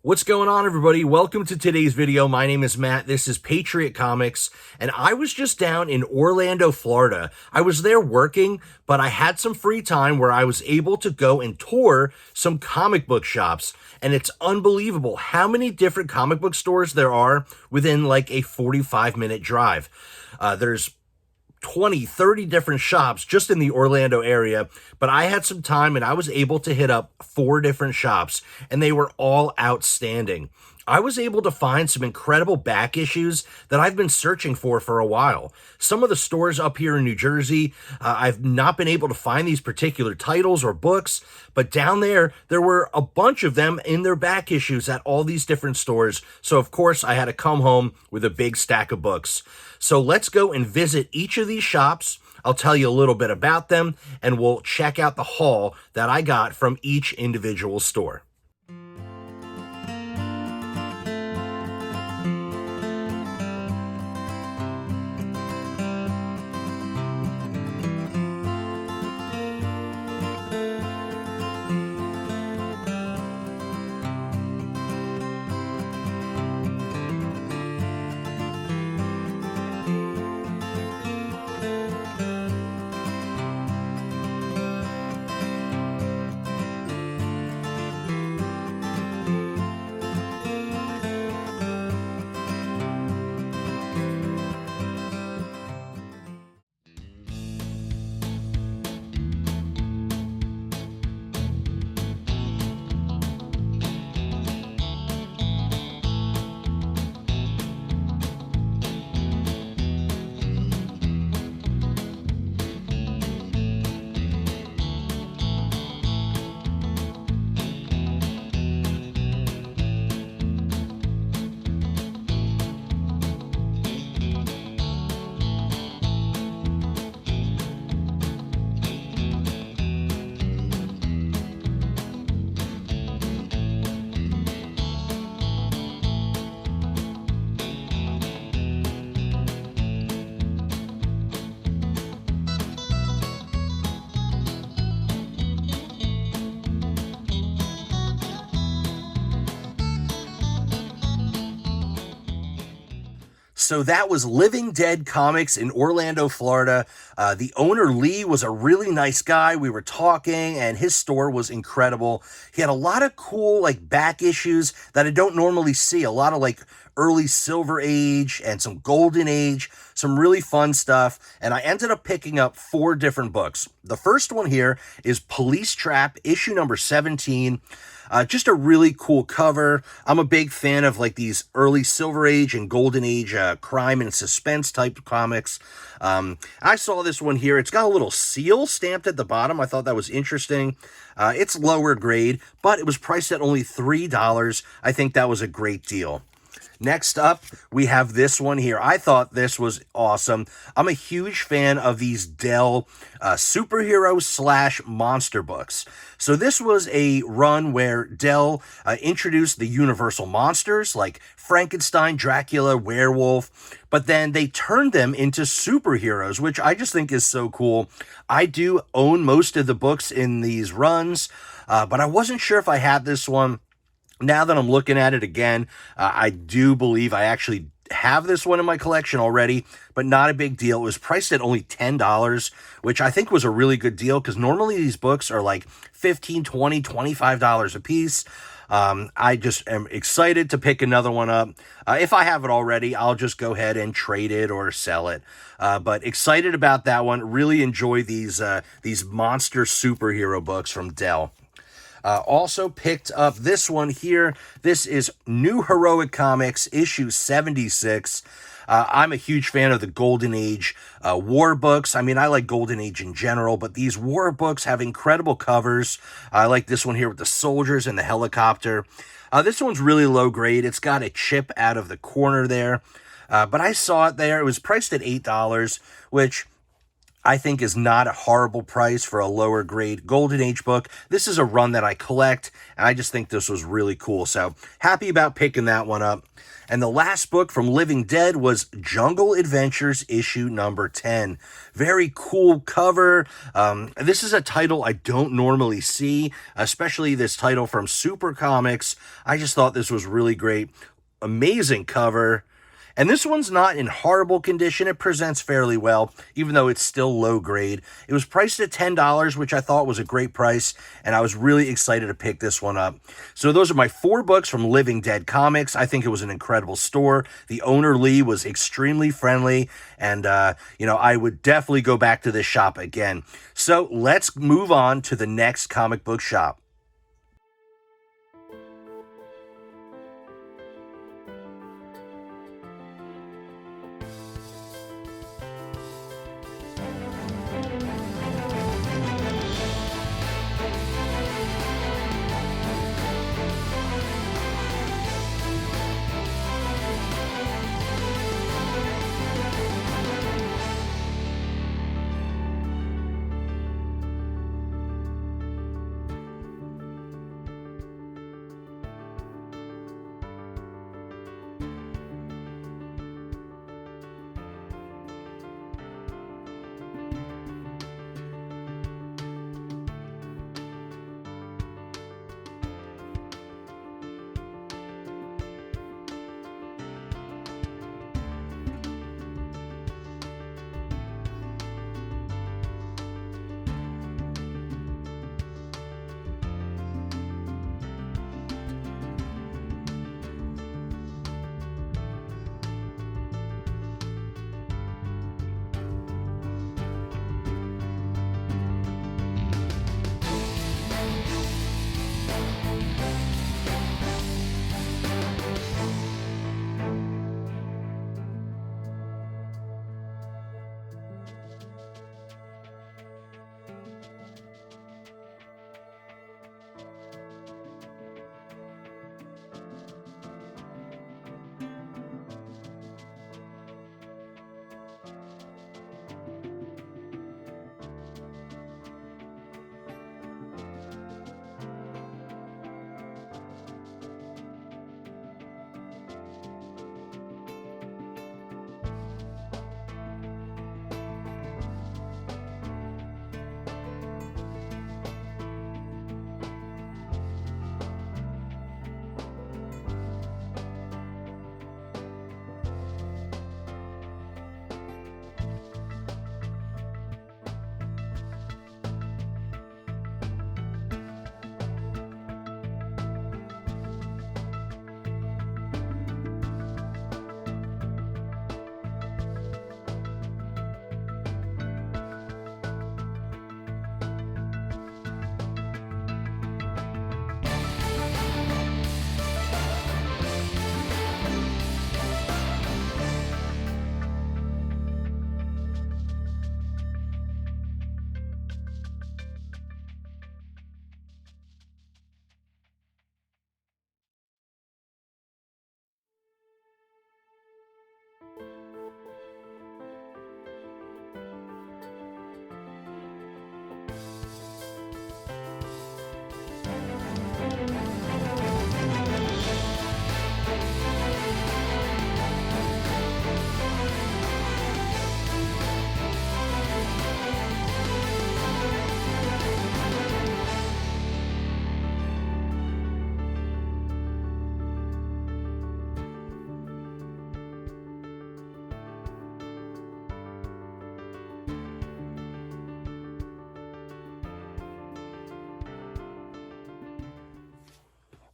What's going on, everybody? Welcome to today's video. My name is Matt. This is Patriot Comics, and I was just down in Orlando, Florida. I was there working, but I had some free time where I was able to go and tour some comic book shops, and it's unbelievable how many different comic book stores there are within like a 45-minute drive. There's 20, 30 different shops just in the Orlando area, but I had some time and I was able to hit up 4 different shops, and they were all outstanding. I was able to find some incredible back issues that I've been searching for a while. Some of the stores up here in New Jersey, I've not been able to find these particular titles or books, but down there were a bunch of them in their back issues at all these different stores. So of course I had to come home with a big stack of books. So let's go and visit each of these shops. I'll tell you a little bit about them, and we'll check out the haul that I got from each individual store. So that was Living Dead Comics in Orlando, Florida. The owner, Lee, was a really nice guy. We were talking, and his store was incredible. He had a lot of cool, like, back issues that I don't normally see. A lot of, like, early Silver Age and some Golden Age, some really fun stuff. And I ended up picking up 4 different books. The first one here is Police Trap, issue number 17. Just a really cool cover. I'm a big fan of like these early Silver Age and Golden Age crime and suspense type comics. I saw this one here. It's got a little seal stamped at the bottom. I thought that was interesting. It's lower grade, but it was priced at only $3. I think that was a great deal. Next up, we have this one here. I thought this was awesome. I'm a huge fan of these Dell superhero / monster books. So this was a run where Dell introduced the universal monsters like Frankenstein, Dracula, werewolf, but then they turned them into superheroes, which I just think is so cool. I do own most of the books in these runs, but I wasn't sure if I had this one. Now that I'm looking at it again, I do believe I actually have this one in my collection already, but not a big deal. It was priced at only $10, which I think was a really good deal because normally these books are like $15, $20, $25 a piece. I just am excited to pick another one up. If I have it already, I'll just go ahead and trade it or sell it. But excited about that one. Really enjoy these monster superhero books from Dell. Also picked up this one here. This is New Heroic Comics, issue 76. I'm a huge fan of the Golden Age war books. I mean, I like Golden Age in general, but these war books have incredible covers. I like this one here with the soldiers and the helicopter. This one's really low grade. It's got a chip out of the corner there. But I saw it there. It was priced at $8, which I think is not a horrible price for a lower grade Golden Age book. This is a run that I collect, and I just think this was really cool. So happy about picking that one up. And the last book from Living Dead was Jungle Adventures issue number 10. Very cool cover. This is a title I don't normally see, especially this title from Super Comics. I just thought this was really great. Amazing cover. And this one's not in horrible condition. It presents fairly well, even though it's still low grade. It was priced at $10, which I thought was a great price, and I was really excited to pick this one up. So those are my 4 books from Living Dead Comics. I think it was an incredible store. The owner, Lee, was extremely friendly, and, I would definitely go back to this shop again. So let's move on to the next comic book shop.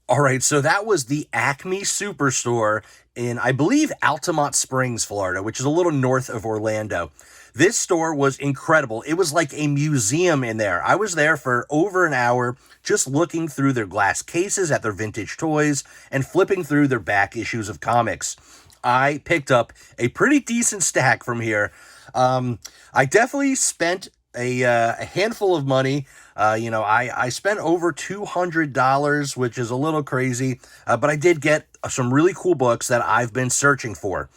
All right, so that was the Acme Superstore in, I believe, Altamont Springs, Florida, which is a little north of Orlando. This store was incredible. It was like a museum in there. I was there for over an hour just looking through their glass cases at their vintage toys and flipping through their back issues of comics. I picked up a pretty decent stack from here. I definitely spent a handful of money. I spent over $200, which is a little crazy, but I did get some really cool books that I've been searching for.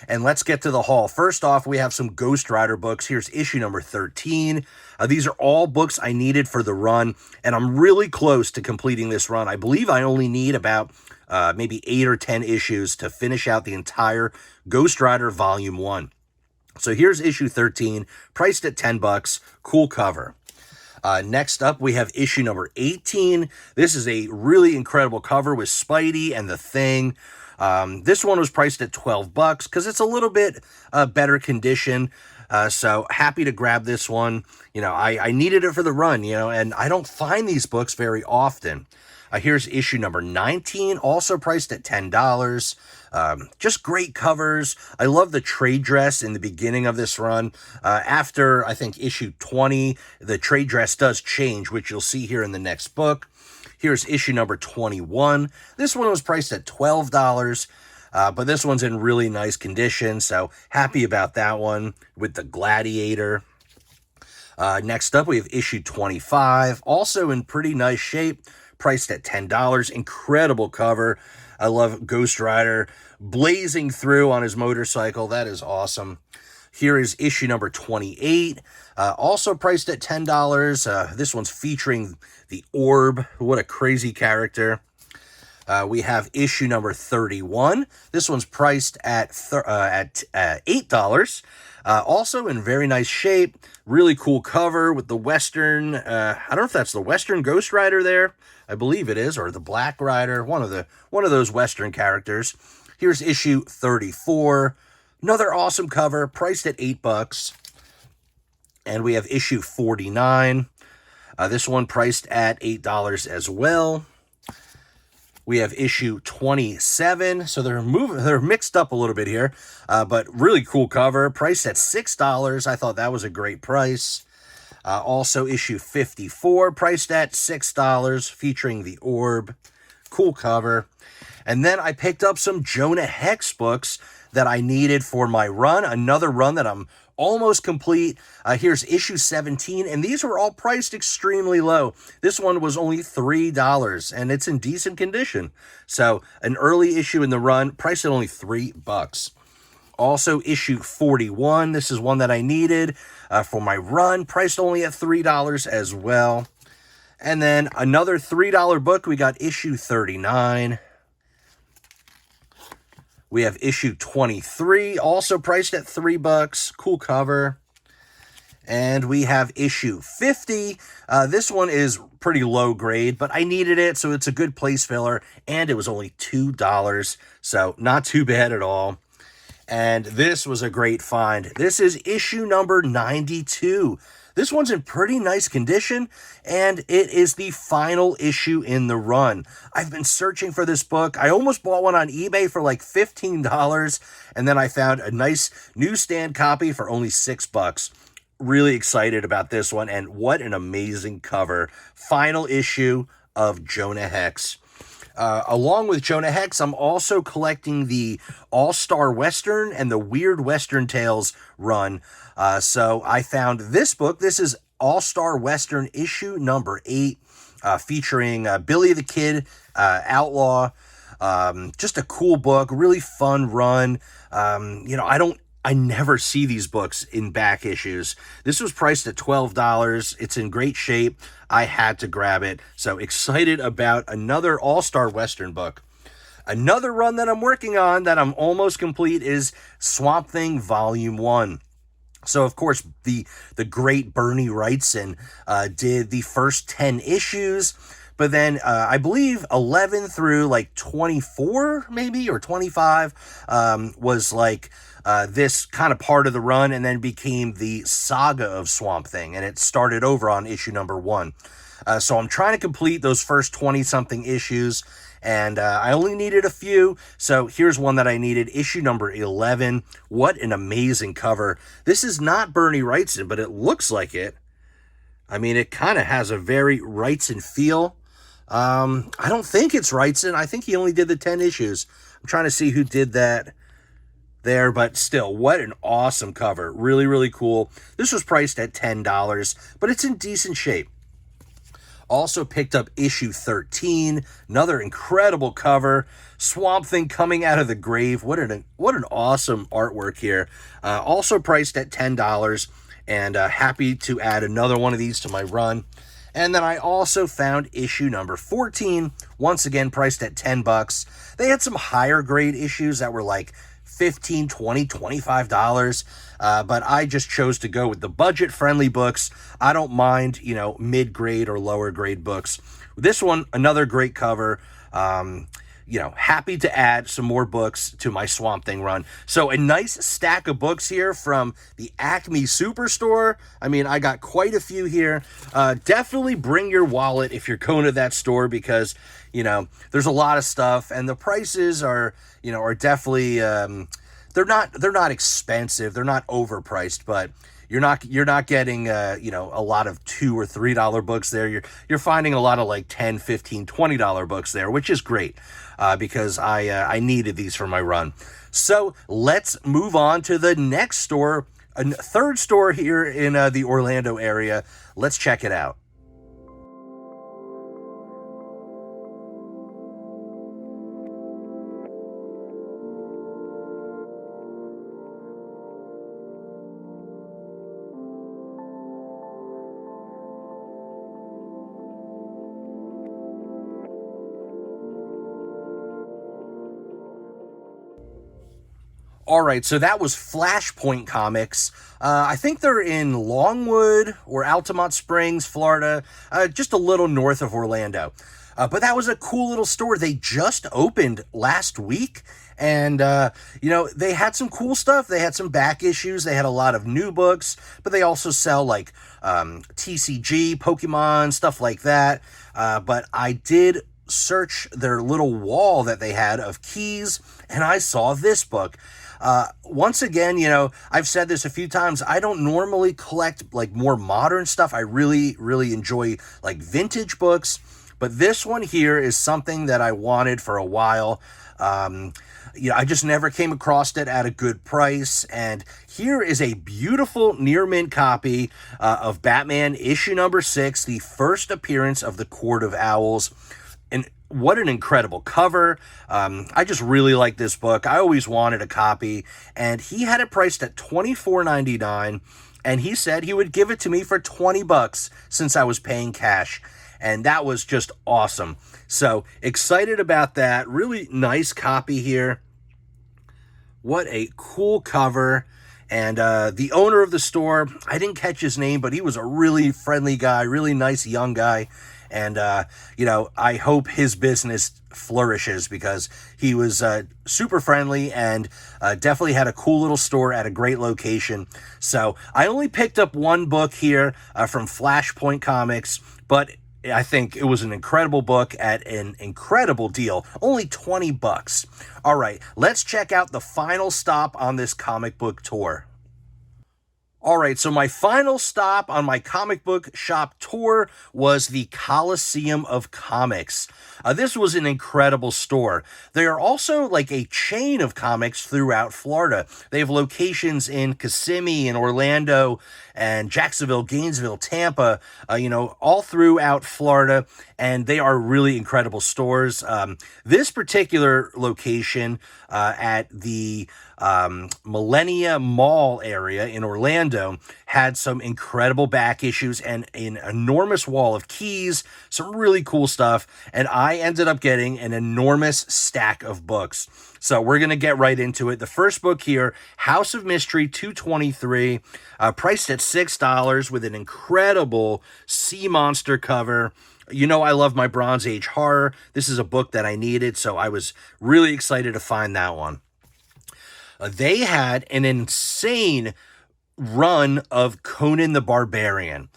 And let's get to the haul. First off, we have some Ghost Rider books. Here's issue number 13. These are all books I needed for the run, and I'm really close to completing this run. I believe I only need about maybe 8 or 10 issues to finish out the entire Ghost Rider Volume 1. So here's issue 13, priced at $10, cool cover. Next up, we have issue number 18. This is a really incredible cover with Spidey and the Thing. This one was priced at $12 because it's a little bit better condition. So happy to grab this one. I needed it for the run, and I don't find these books very often. Here's issue number 19, also priced at $10. Just great covers. I love the trade dress in the beginning of this run. After, I think, issue 20, the trade dress does change, which you'll see here in the next book. Here's issue number 21. This one was priced at $12, but this one's in really nice condition, so happy about that one with the Gladiator. Next up, we have issue 25, also in pretty nice shape, priced at $10. Incredible cover. I love Ghost Rider blazing through on his motorcycle. That is awesome. Here is issue number 28, also priced at $10. This one's featuring the Orb. What a crazy character. We have issue number 31. This one's priced at $8. Also in very nice shape. Really cool cover with the Western. I don't know if that's the Western Ghost Rider there. I believe it is, or the Black Rider. One of those Western characters. Here's issue 34. Another awesome cover, priced at $8. And we have issue 49. This one priced at $8 as well. We have issue 27. So they're mixed up a little bit here, but really cool cover, priced at $6. I thought that was a great price. Also issue 54, priced at $6, featuring the Orb. Cool cover. And then I picked up some Jonah Hex books that I needed for my run, another run that I'm almost complete. Here's issue 17, and these were all priced extremely low. This one was only $3, and it's in decent condition. So an early issue in the run, priced at only $3. Also, issue 41. This is one that I needed for my run, priced only at $3 as well. And then another $3 book, we got issue 39. We have issue 23, also priced at $3. Cool cover. And we have issue 50. This one is pretty low grade, but I needed it, so it's a good place filler, and it was only $2, so not too bad at all. And this was a great find. This is issue number 92. This one's in pretty nice condition, and it is the final issue in the run. I've been searching for this book. I almost bought one on eBay for like $15, and then I found a nice newsstand copy for only $6. Really excited about this one, and what an amazing cover. Final issue of Jonah Hex. Along with Jonah Hex, I'm also collecting the All-Star Western and the Weird Western Tales run. So I found this book. This is All-Star Western issue number 8, featuring Billy the Kid, Outlaw. Just a cool book, really fun run. I never see these books in back issues. This was priced at $12. It's in great shape. I had to grab it. So excited about another All-Star Western book. Another run that I'm working on that I'm almost complete is Swamp Thing Volume 1. So, of course, the great Bernie Wrightson did the first 10 issues. But then I believe 11 through like 24 maybe, or 25 was like this kind of part of the run, and then became the saga of Swamp Thing, and it started over on issue number 1. So I'm trying to complete those first 20-something issues, and I only needed a few, so here's one that I needed, issue number 11. What an amazing cover. This is not Bernie Wrightson, but it looks like it. I mean, it kind of has a very Wrightson feel. I don't think it's Wrightson. I think he only did the 10 issues. I'm trying to see who did that there, but still, what an awesome cover. Really, really cool. This was priced at $10, but it's in decent shape. Also picked up issue 13, another incredible cover. Swamp Thing coming out of the grave. What an awesome artwork here. Also priced at $10, and happy to add another one of these to my run. And then I also found issue number 14, once again priced at $10. They had some higher grade issues that were like $15, $20, $25. But I just chose to go with the budget-friendly books. I don't mind, mid-grade or lower-grade books. This one, another great cover. Happy to add some more books to my Swamp Thing run. So a nice stack of books here from the Acme Superstore. I mean, I got quite a few here. Definitely bring your wallet if you're going to that store, because, there's a lot of stuff, and the prices are definitely, they're not expensive. They're not overpriced, but you're not getting a lot of $2 or $3 books there. You're finding a lot of like $10, $15, $20 books there, which is great, because I needed these for my run. So let's move on to the next store, a third store here in the Orlando area. Let's check it out. All right, so that was Flashpoint Comics. I think they're in Longwood or Altamont Springs, Florida, just a little north of Orlando. But that was a cool little store. They just opened last week, and, they had some cool stuff. They had some back issues. They had a lot of new books, but they also sell, like, TCG, Pokemon, stuff like that. But I did search their little wall that they had of keys, and I saw this book. Once again, I've said this a few times, I don't normally collect like more modern stuff. I really, really enjoy like vintage books, but this one here is something that I wanted for a while. I just never came across it at a good price. And here is a beautiful near mint copy of Batman issue number 6, the first appearance of the Court of Owls. And what an incredible cover. I just really like this book. I always wanted a copy, and he had it priced at $24.99, and he said he would give it to me for $20 since I was paying cash, and that was just awesome. So excited about that. Really nice copy here. What a cool cover. And the owner of the store, I didn't catch his name, but he was a really friendly guy, really nice young guy. And, I hope his business flourishes, because he was super friendly and definitely had a cool little store at a great location. So I only picked up one book here from Flashpoint Comics, but I think it was an incredible book at an incredible deal. Only $20. All right, let's check out the final stop on this comic book tour. All right, so my final stop on my comic book shop tour was the Coliseum of Comics. This was an incredible store. They are also like a chain of comics throughout Florida. They have locations in Kissimmee and Orlando and Jacksonville, Gainesville, Tampa, all throughout Florida, and they are really incredible stores. This particular location at the Millennia Mall area in Orlando had some incredible back issues and an enormous wall of keys, some really cool stuff, and I ended up getting an enormous stack of books. So we're going to get right into it. The first book here, House of Mystery 223, priced at $6 with an incredible sea monster cover. I love my Bronze Age horror. This is a book that I needed, so I was really excited to find that one. They had an insane run of Conan the Barbarian.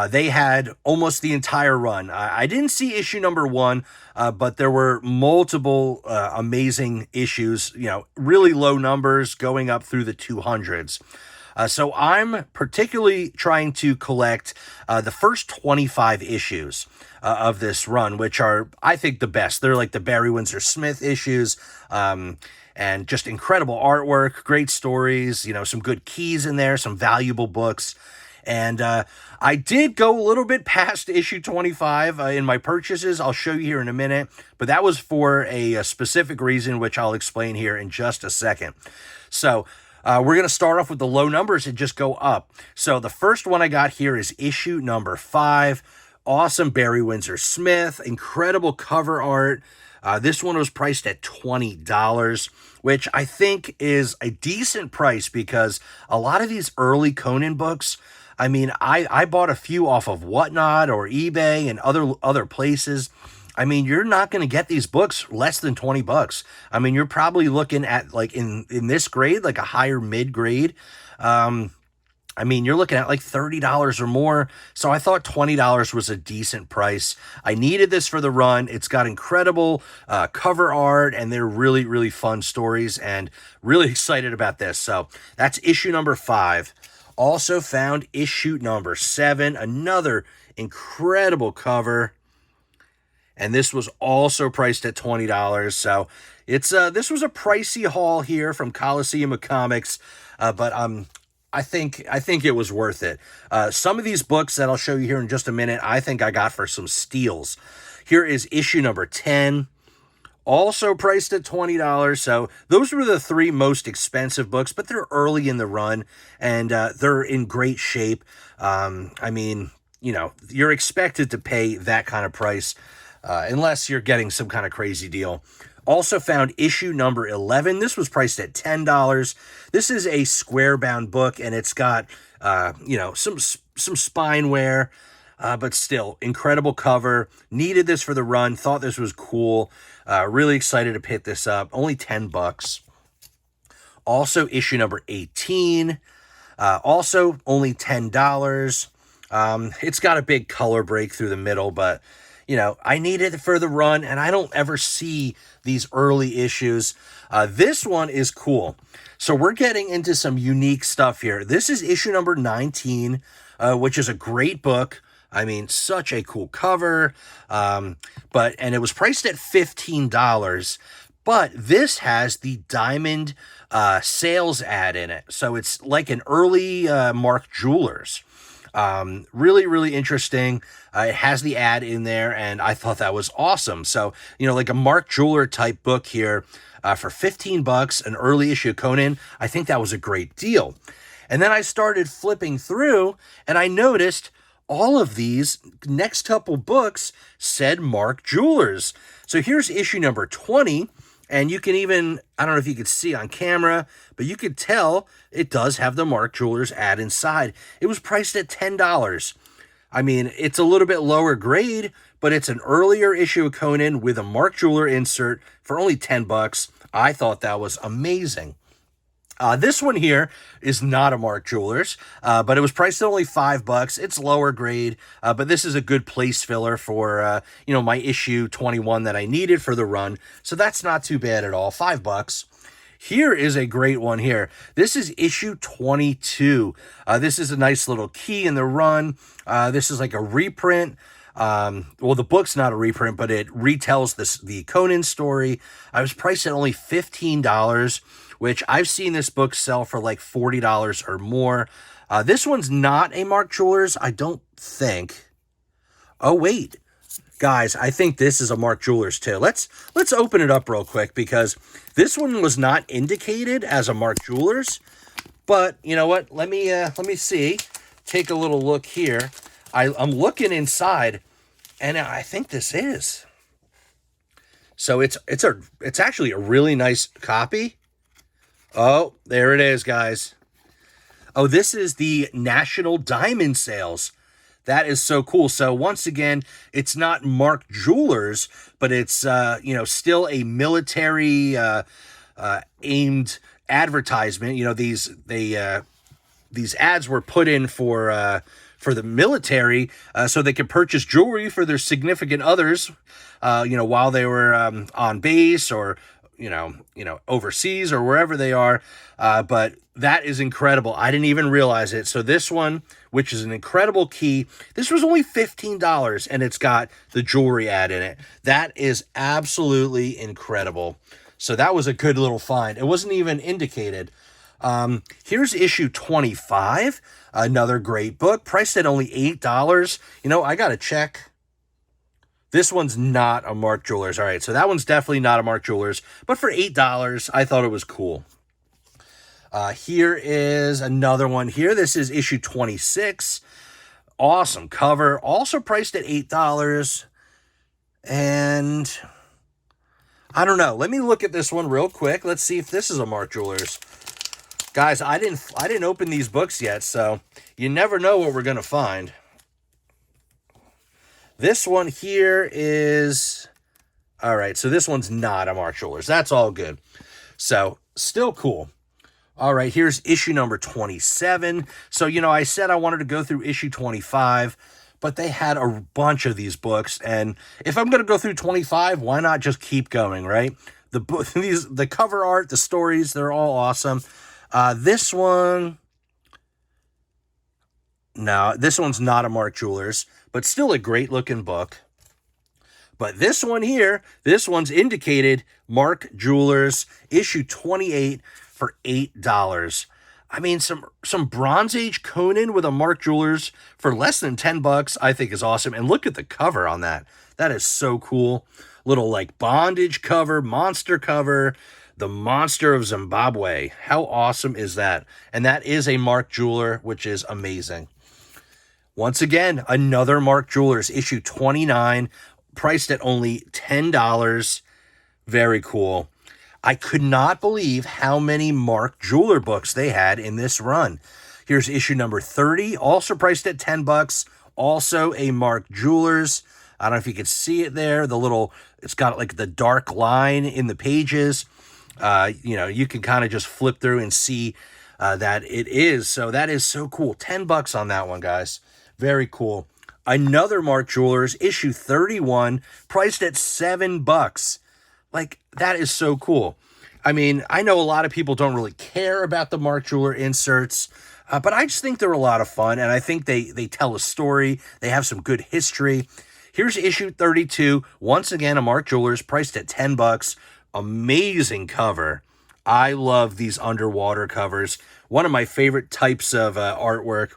They had almost the entire run. I didn't see issue number 1, but there were multiple amazing issues, really low numbers going up through the 200s. So I'm particularly trying to collect the first 25 issues of this run, which are, I think, the best. They're like the Barry Windsor Smith issues, and just incredible artwork, great stories, some good keys in there, some valuable books. And I did go a little bit past issue 25 in my purchases. I'll show you here in a minute, but that was for a specific reason, which I'll explain here in just a second. So we're going to start off with the low numbers and just go up. So the first one I got here is issue number 5. Awesome Barry Windsor Smith, incredible cover art. This one was priced at $20, which I think is a decent price because a lot of these early Conan books, I mean, I bought a few off of Whatnot or eBay and other places. I mean, you're not going to get these books less than $20. I mean, you're probably looking at, like, in this grade, like a higher mid grade. I mean, you're looking at like $30 or more. So I thought $20 was a decent price. I needed this for the run. It's got incredible cover art, and they're really, really fun stories, and really excited about this. So that's issue number 5. Also found issue number 7, another incredible cover. And this was also priced at $20. So it's this was a pricey haul here from Coliseum of Comics, but I think it was worth it. Some of these books that I'll show you here in just a minute, I think I got for some steals. Here is issue number 10, also priced at $20. So those were the 3 most expensive books, but they're early in the run, and they're in great shape. I mean, you know, you're expected to pay that kind of price unless you're getting some kind of crazy deal. Also found issue number 11. This was priced at $10. This is a square-bound book, and it's got, you know, some spine wear, but still, incredible cover. Needed this for the run. Thought this was cool. Really excited to pick this up. Only $10. Also, issue number 18. Also, only $10. It's got a big color break through the middle, but you know, I needed it for the run, and I don't ever see these early issues. This one is cool. So we're getting into some unique stuff here. This is issue number 19, which is a great book. I mean, such a cool cover. And it was priced at $15. But this has the Diamond sales ad in it. So it's like an early Mark Jewelers. Really, really interesting. It has the ad in there, and I thought that was awesome. So, you know, like a Mark Jeweler type book here for $15, an early issue of Conan. I think that was a great deal. And then I started flipping through, and I noticed all of these next couple books said Mark Jewelers. So here's issue number 20. And you can even, I don't know if you could see on camera, but you could tell it does have the Mark Jewelers ad inside. It was priced at $10. I mean, it's a little bit lower grade, but it's an earlier issue of Conan with a Mark Jeweler insert for only $10. I thought that was amazing. This one here is not a Mark Jewelers, but it was priced at only $5. It's lower grade, but this is a good place filler for, you know, my issue 21 that I needed for the run. So that's not too bad at all. $5. Here is a great one here. This is issue 22. This is a nice little key in the run. This is like a reprint. Well, the book's not a reprint, but it retells the Conan story. I was priced at only $15, which I've seen this book sell for like $40 or more. This one's not a Mark Jewelers, I don't think. Oh, wait. Guys, I think this is a Mark Jewelers too. Let's open it up real quick because this one was not indicated as a Mark Jewelers. But you know what? Let me see. Take a little look here. I'm looking inside, and I think this is. So it's actually a really nice copy. Oh, there it is, guys. Oh, this is the National Diamond Sales. That is so cool. So once again, it's not Mark Jewelers, but it's you know, still a military aimed advertisement. You know, these ads were put in for the military so they could purchase jewelry for their significant others, you know, while they were on base or you know, overseas or wherever they are. But that is incredible. I didn't even realize it. So this one, which is an incredible key, this was only $15, and it's got the jewelry ad in it. That is absolutely incredible. So that was a good little find. It wasn't even indicated. Here's issue 25, another great book, priced at only $8. You know, I got to check. This one's not a Mark Jewelers. All right, so that one's definitely not a Mark Jewelers, but for $8, I thought it was cool. Here is another one here. This is issue 26. Awesome cover, also priced at $8. And I don't know. Let me look at this one real quick. Let's see if this is a Mark Jewelers. Guys, I didn't open these books yet, so you never know what we're going to find. This one here is... All right, so this one's not a Mark Jewelers. That's all good. So, still cool. All right, here's issue number 27. So, you know, I said I wanted to go through issue 25, but they had a bunch of these books. And if I'm going to go through 25, why not just keep going, right? The cover art, the stories, they're all awesome. This one... No, this one's not a Mark Jewelers, but still a great looking book. But this one here, this one's indicated Mark Jewelers, issue 28 for $8. I mean, some Bronze Age Conan with a Mark Jewelers for less than $10, I think is awesome. And look at the cover on that. That is so cool. Little like bondage cover, monster cover, the Monster of Zimbabwe. How awesome is that? And that is a Mark Jeweler, which is amazing. Once again, another Mark Jewelers, issue 29, priced at only $10. Very cool. I could not believe how many Mark Jeweler books they had in this run. Here's issue number 30, also priced at $10. Also a Mark Jewelers. I don't know if you can see it there. It's got like the dark line in the pages. You know, you can kind of just flip through and see that it is. So that is so cool. $10 on that one, guys. Very cool. Another Mark Jewelers, issue 31, priced at $7. Like, that is so cool. I mean, I know a lot of people don't really care about the Mark Jeweler inserts, but I just think they're a lot of fun, and I think they tell a story. They have some good history. Here's issue 32. Once again, a Mark Jewelers, priced at $10. Amazing cover. I love these underwater covers. One of my favorite types of artwork.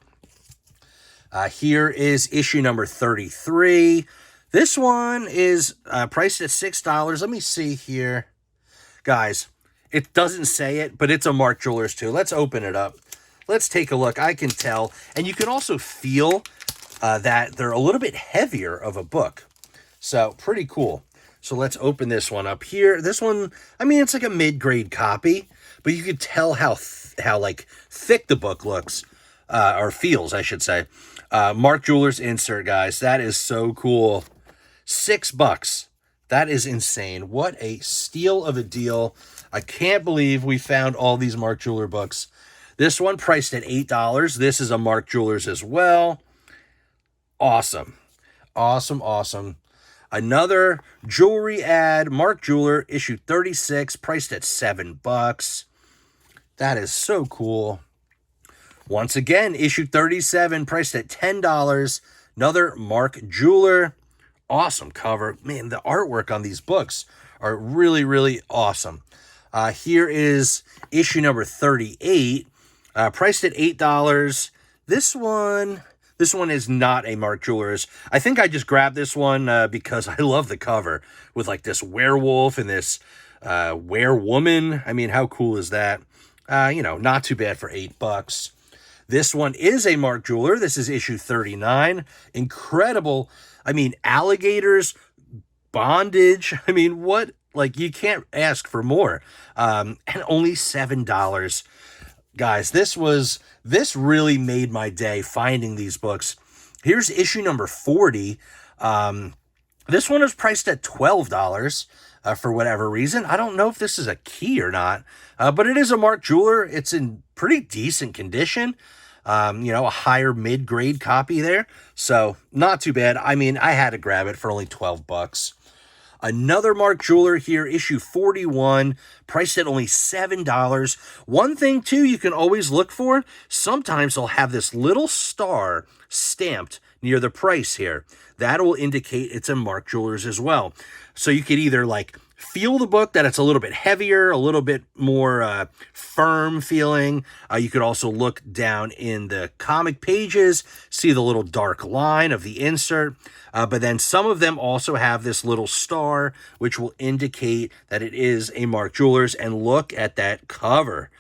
Here is issue number 33. This one is priced at $6. Let me see here. Guys, it doesn't say it, but it's a Mark Jewelers too. Let's open it up. Let's take a look. I can tell. And you can also feel that they're a little bit heavier of a book. So, pretty cool. So, let's open this one up here. This one, I mean, it's like a mid-grade copy, but you can tell how like thick the book looks, or feels, I should say. Mark Jewelers insert, guys. That is so cool. $6. That is insane. What a steal of a deal. I can't believe we found all these Mark Jeweler books. This one priced at $8. This is a Mark Jewelers as well. Awesome. Awesome, awesome. Another jewelry ad, Mark Jeweler, issue 36, priced at $7. That is so cool. Once again, issue 37, priced at $10. Another Mark Jeweler. Awesome cover. Man, the artwork on these books are really, really awesome. Here is issue number 38, priced at $8. This one is not a Mark Jewelers. I think I just grabbed this one because I love the cover with like this werewolf and this werewoman. I mean, how cool is that? You know, not too bad for $8. This one is a Mark Jeweler. This is issue 39. Incredible. I mean, alligators, bondage. I mean, what? Like, you can't ask for more. And only $7. Guys, this really made my day finding these books. Here's issue number 40. This one is priced at $12 for whatever reason. I don't know if this is a key or not, but it is a Mark Jeweler. It's in pretty decent condition. You know, a higher mid-grade copy there. So, not too bad. I mean, I had to grab it for only $12. Another Mark Jeweler here, issue 41, priced at only $7. One thing, too, you can always look for, sometimes they'll have this little star stamped near the price here. That will indicate it's a Mark Jewelers as well. So you could either, like, feel the book, that it's a little bit heavier, a little bit more firm feeling. You could also look down in the comic pages, see the little dark line of the insert. But then some of them also have this little star, which will indicate that it is a Mark Jewelers. And look at that cover.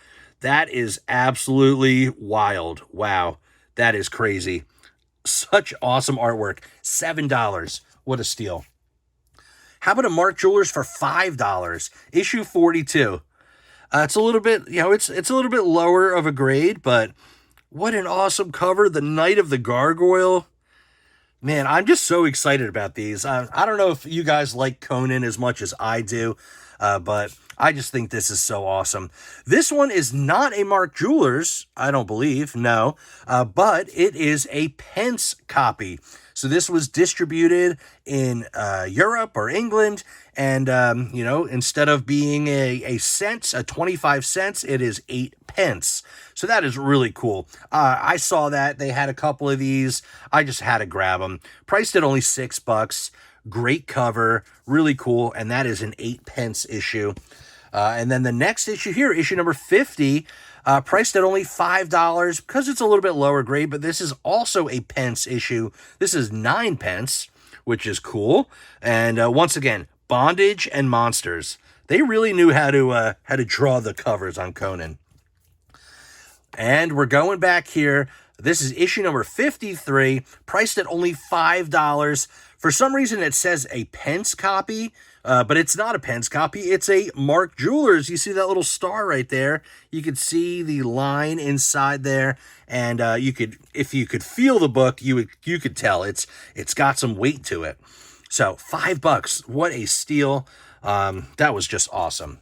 That is absolutely wild. Wow, that is crazy. Such awesome artwork. $7. What a steal. How about a Mark Jewelers for $5? Issue 42. It's a little bit, it's a little bit lower of a grade, but what an awesome cover. The Night of the Gargoyle. Man, I'm just so excited about these. I don't know if you guys like Conan as much as I do, but I just think this is so awesome. This one is not a Mark Jewelers, I don't believe, no, but it is a pence copy. So this was distributed in Europe or England, and, instead of being a cent, 25 cents, it is 8 pence. So that is really cool. I saw that. They had a couple of these. I just had to grab them. Priced at only $6. Great cover. Really cool. And that is an 8 pence issue. And then the next issue here, issue number 50, priced at only $5 because it's a little bit lower grade, but this is also a pence issue. This is 9 pence, which is cool. And once again, Bondage and Monsters. They really knew how to draw the covers on Conan. And we're going back here. This is issue number 53, priced at only $5. For some reason, it says a pence copy, but it's not a pence copy. It's a Mark Jewelers. You see that little star right there? You could see the line inside there, and if you could feel the book, you could tell it's got some weight to it. So $5, what a steal! That was just awesome.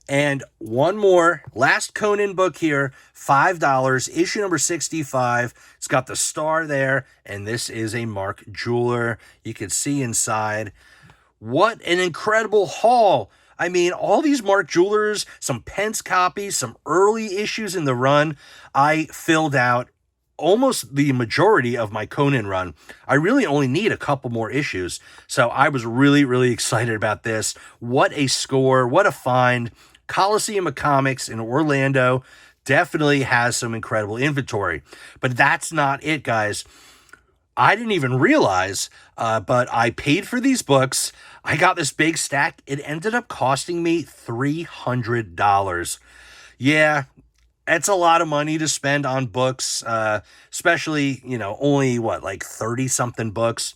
And one more, last Conan book here, $5, issue number 65. It's got the star there, and this is a Mark Jeweler. You can see inside. What an incredible haul. I mean, all these Mark Jewelers, some pence copies, some early issues in the run. I filled out almost the majority of my Conan run. I really only need a couple more issues. So I was really, really excited about this. What a score. What a find. Coliseum of Comics in Orlando definitely has some incredible inventory. But that's not it, guys. I didn't even realize, but I paid for these books. I got this big stack. It ended up costing me $300. Yeah, it's a lot of money to spend on books, especially, only, 30-something books.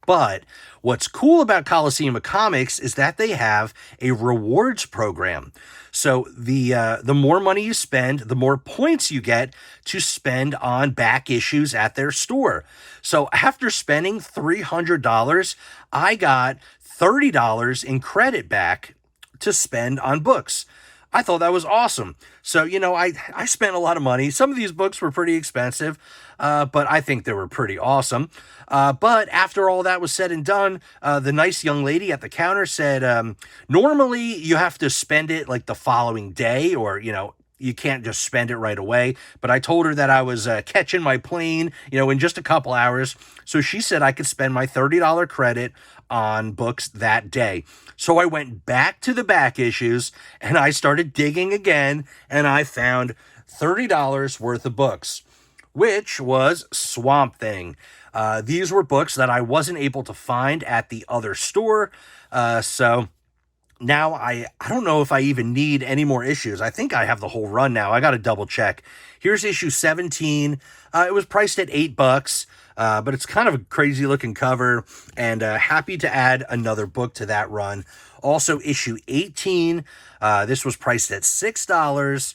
But what's cool about Coliseum of Comics is that they have a rewards program. So the more money you spend, the more points you get to spend on back issues at their store. So after spending $300, I got $30 in credit back to spend on books. I thought that was awesome. So, I spent a lot of money. Some of these books were pretty expensive, but I think they were pretty awesome. But after all that was said and done, the nice young lady at the counter said, normally you have to spend it like the following day, or, you can't just spend it right away. But I told her that I was catching my plane, in just a couple hours. So she said I could spend my $30 credit on books that day. So I went back to the back issues and I started digging again, and I found $30 worth of books, which was Swamp Thing. These were books that I wasn't able to find at the other store. So now I don't know if I even need any more issues. I think I have the whole run now. I got to double check. Here's issue 17. It was priced at $8. But it's kind of a crazy looking cover, and happy to add another book to that run. Also, issue 18, this was priced at $6.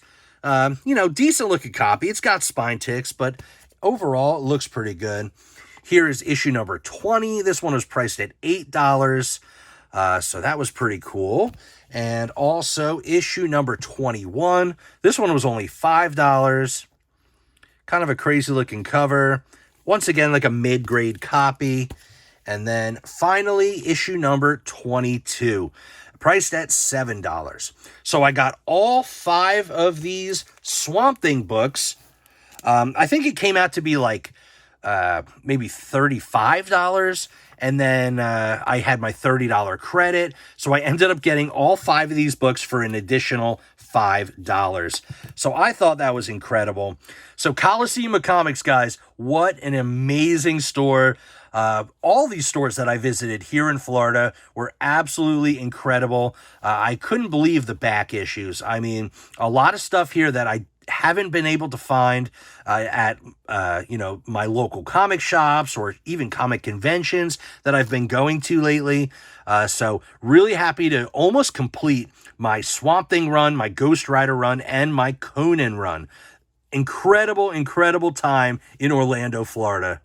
Decent looking copy. It's got spine ticks, but overall, it looks pretty good. Here is issue number 20. This one was priced at $8. So that was pretty cool. And also, issue number 21. This one was only $5. Kind of a crazy looking cover. Once again, like a mid-grade copy. And then finally, issue number 22, priced at $7. So I got all 5 of these Swamp Thing books. I think it came out to be like maybe $35. and then I had my $30 credit. So I ended up getting all 5 of these books for an additional $5. So I thought that was incredible. So Coliseum of Comics, guys, what an amazing store. All these stores that I visited here in Florida were absolutely incredible. I couldn't believe the back issues. I mean, a lot of stuff here that I haven't been able to find at my local comic shops or even comic conventions that I've been going to lately. So really happy to almost complete my Swamp Thing run, my Ghost Rider run, and my Conan run. Incredible time in Orlando, Florida.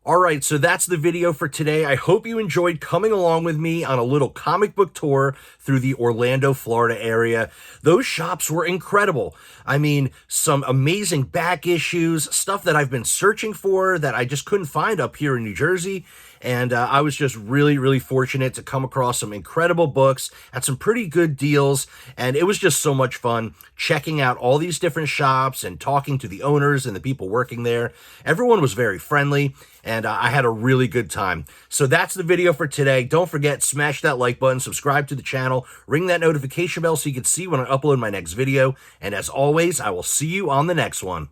All right, so that's the video for today. I hope you enjoyed coming along with me on a little comic book tour through the Orlando, Florida area. Those shops were incredible. I mean, some amazing back issues, stuff that I've been searching for that I just couldn't find up here in New Jersey. And I was just really fortunate to come across some incredible books at some pretty good deals. And it was just so much fun checking out all these different shops and talking to the owners and the people working there. Everyone was very friendly, and I had a really good time. So that's the video for today. Don't forget, smash that like button, subscribe to the channel, ring that notification bell so you can see when I upload my next video. And as always, I will see you on the next one.